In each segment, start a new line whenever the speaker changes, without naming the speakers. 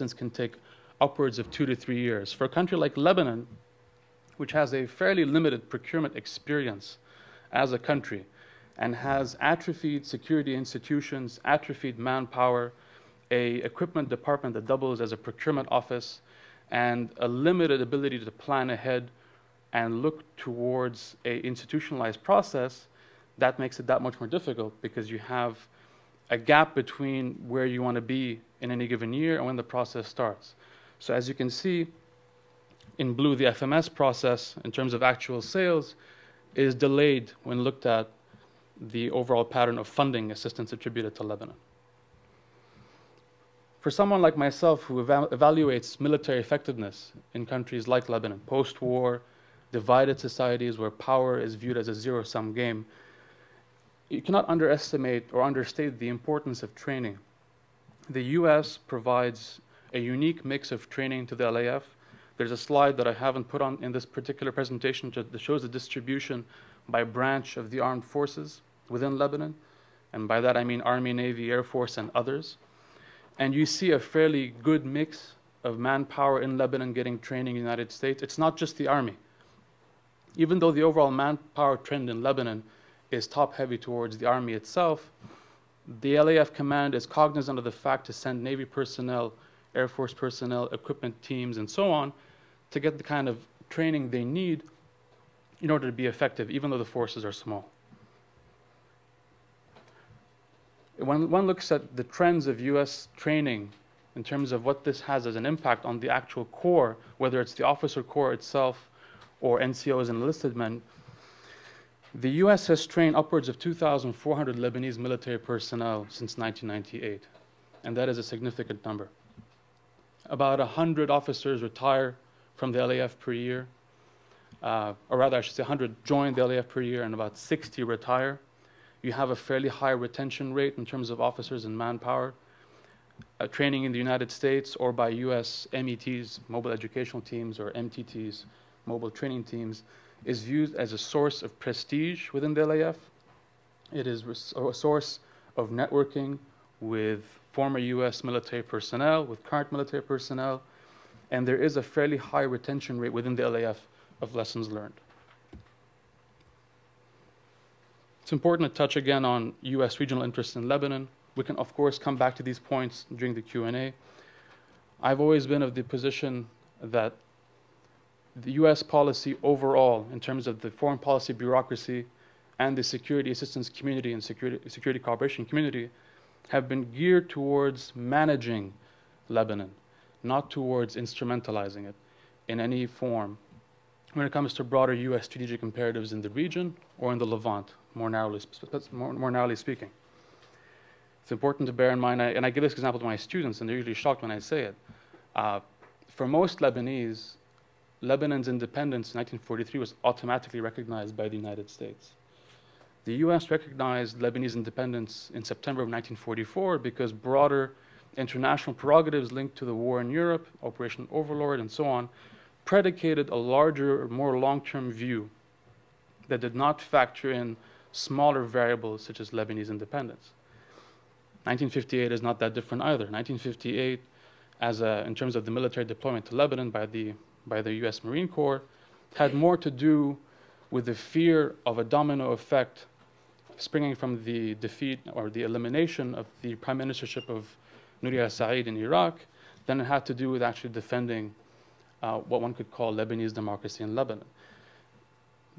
assistance can take upwards of 2 to 3 years. For a country like Lebanon, which has a fairly limited procurement experience as a country and has atrophied security institutions, atrophied manpower, a equipment department that doubles as a procurement office, and a limited ability to plan ahead and look towards a institutionalized process, that makes it that much more difficult because you have a gap between where you want to be in any given year and when the process starts. So as you can see, in blue, the FMS process, in terms of actual sales, is delayed when looked at the overall pattern of funding assistance attributed to Lebanon. For someone like myself who evaluates military effectiveness in countries like Lebanon, post-war, divided societies where power is viewed as a zero-sum game, you cannot underestimate or understate the importance of training. The US provides a unique mix of training to the LAF. There's a slide that I haven't put on in this particular presentation that shows the distribution by branch of the armed forces within Lebanon. And by that I mean Army, Navy, Air Force, and others. And you see a fairly good mix of manpower in Lebanon getting training in the United States. It's not just the Army. Even though the overall manpower trend in Lebanon is top-heavy towards the Army itself, the LAF command is cognizant of the fact to send Navy personnel, Air Force personnel, equipment teams, and so on, to get the kind of training they need in order to be effective, even though the forces are small. When one looks at the trends of US training in terms of what this has as an impact on the actual corps, whether it's the officer corps itself or NCOs and enlisted men, the US has trained upwards of 2,400 Lebanese military personnel since 1998, and that is a significant number. About 100 officers retire from the LAF per year, or rather I should say 100 join the LAF per year and about 60 retire. You have a fairly high retention rate in terms of officers and manpower. Training in the United States or by US METs, mobile educational teams, or MTTs, mobile training teams, is viewed as a source of prestige within the LAF. It is a source of networking with former US military personnel, with current military personnel, and there is a fairly high retention rate within the LAF of lessons learned. It's important to touch again on US regional interests in Lebanon. We can, of course, come back to these points during the Q&A. I've always been of the position that the US policy overall, in terms of the foreign policy bureaucracy and the security assistance community and security cooperation community, have been geared towards managing Lebanon, not towards instrumentalizing it in any form when it comes to broader US strategic imperatives in the region or in the Levant, more narrowly speaking. It's important to bear in mind, and I give this example to my students, and they're usually shocked when I say it. For most Lebanese, Lebanon's independence in 1943 was automatically recognized by the United States. The US recognized Lebanese independence in September of 1944 because broader international prerogatives linked to the war in Europe, Operation Overlord, and so on, predicated a larger, more long-term view that did not factor in smaller variables such as Lebanese independence. 1958 is not that different either. 1958, in terms of the military deployment to Lebanon by the US Marine Corps, had more to do with the fear of a domino effect springing from the defeat or the elimination of the prime ministership of Nouri al-Said in Iraq than it had to do with actually defending what one could call Lebanese democracy in Lebanon.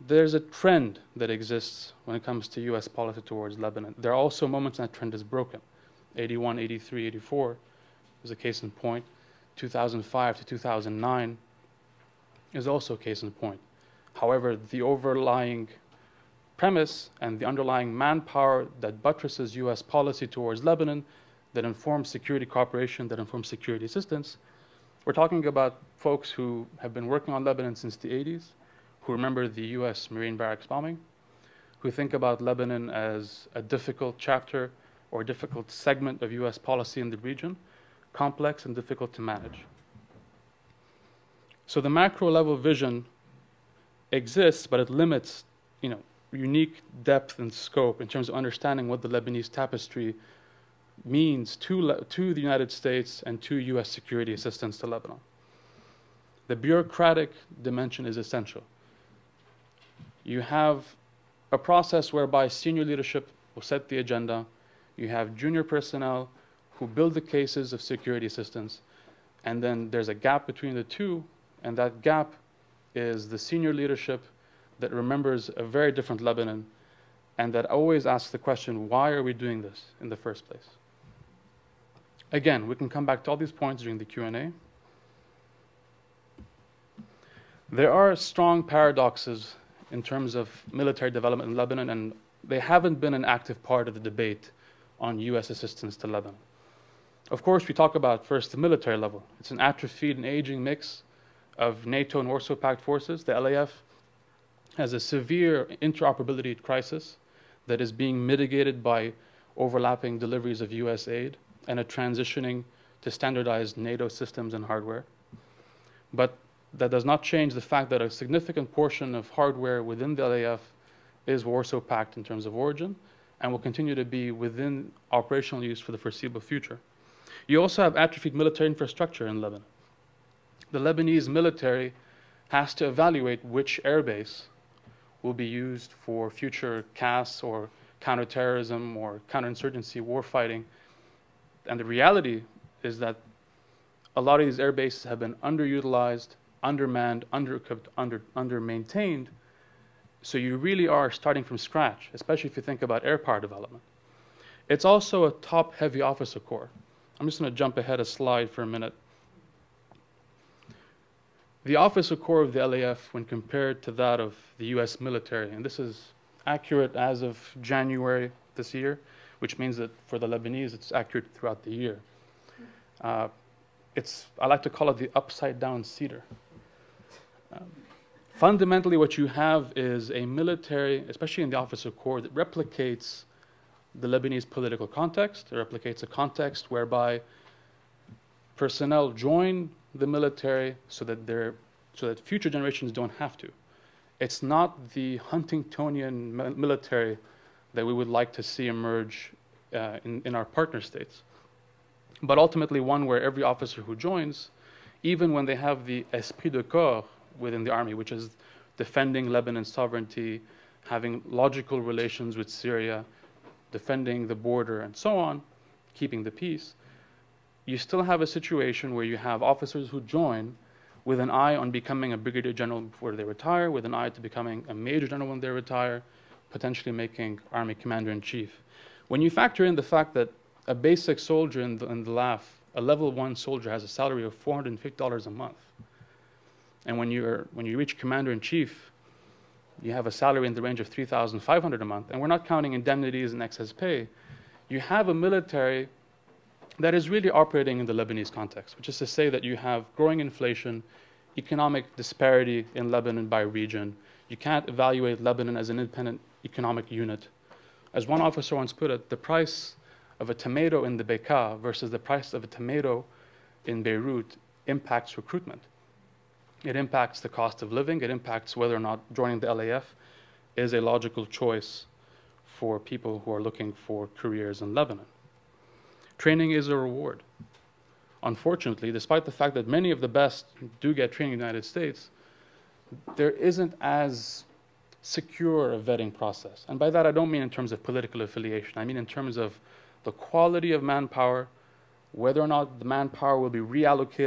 There's a trend that exists when it comes to US policy towards Lebanon. There are also moments when that trend is broken. 81, 83, 84 is a case in point. 2005 to 2009 is also a case in point. However, the overlying premise and the underlying manpower that buttresses US policy towards Lebanon, that informs security cooperation, that informs security assistance, we're talking about folks who have been working on Lebanon since the 80s, who remember the US Marine barracks bombing, who think about Lebanon as a difficult chapter or a difficult segment of US policy in the region, complex and difficult to manage. So the macro level vision exists, but it limits, unique depth and scope in terms of understanding what the Lebanese tapestry means to the United States and to U.S. security assistance to Lebanon. The bureaucratic dimension is essential. You have a process whereby senior leadership will set the agenda. You have junior personnel who build the cases of security assistance, and then there's a gap between the two, and that gap is the senior leadership that remembers a very different Lebanon, and that always asks the question, why are we doing this in the first place? Again, we can come back to all these points during the Q&A. There are strong paradoxes in terms of military development in Lebanon, and they haven't been an active part of the debate on U.S. assistance to Lebanon. Of course, we talk about first the military level. It's an atrophied and aging mix of NATO and Warsaw Pact forces. The LAF has a severe interoperability crisis that is being mitigated by overlapping deliveries of U.S. aid and a transitioning to standardized NATO systems and hardware. But that does not change the fact that a significant portion of hardware within the LAF is Warsaw Pact in terms of origin and will continue to be within operational use for the foreseeable future. You also have atrophied military infrastructure in Lebanon. The Lebanese military has to evaluate which airbase will be used for future CAS or counterterrorism or counterinsurgency warfighting. And the reality is that a lot of these air bases have been underutilized, undermanned, under-equipped, under-maintained. So you really are starting from scratch, especially if you think about air power development. It's also a top-heavy officer corps. I'm just going to jump ahead a slide for a minute. The officer corps of the LAF, when compared to that of the US military, and this is accurate as of January this year, which means that for the Lebanese, it's accurate throughout the year. I like to call it the upside-down cedar. Fundamentally, what you have is a military, especially in the officer corps, that replicates the Lebanese political context. It replicates a context whereby personnel join the military so that future generations don't have to. It's not the Huntingtonian military that we would like to see emerge in our partner states, but ultimately one where every officer who joins, even when they have the esprit de corps within the army, which is defending Lebanon's sovereignty, having logical relations with Syria, defending the border, and so on, keeping the peace, you still have a situation where you have officers who join with an eye on becoming a brigadier general before they retire, with an eye to becoming a major general when they retire, potentially making army commander-in-chief. When you factor in the fact that a basic soldier in the LAF, a level 1 soldier, has a salary of $450 a month, and when you reach commander-in-chief, you have a salary in the range of $3,500 a month, and we're not counting indemnities and excess pay, you have a military that is really operating in the Lebanese context, which is to say that you have growing inflation, economic disparity in Lebanon by region. You can't evaluate Lebanon as an independent economic unit. As one officer once put it, the price of a tomato in the Bekaa versus the price of a tomato in Beirut impacts recruitment. It impacts the cost of living. It impacts whether or not joining the LAF is a logical choice for people who are looking for careers in Lebanon. Training is a reward. Unfortunately, despite the fact that many of the best do get training in the United States, there isn't as secure a vetting process. And by that, I don't mean in terms of political affiliation. I mean in terms of the quality of manpower, whether or not the manpower will be reallocated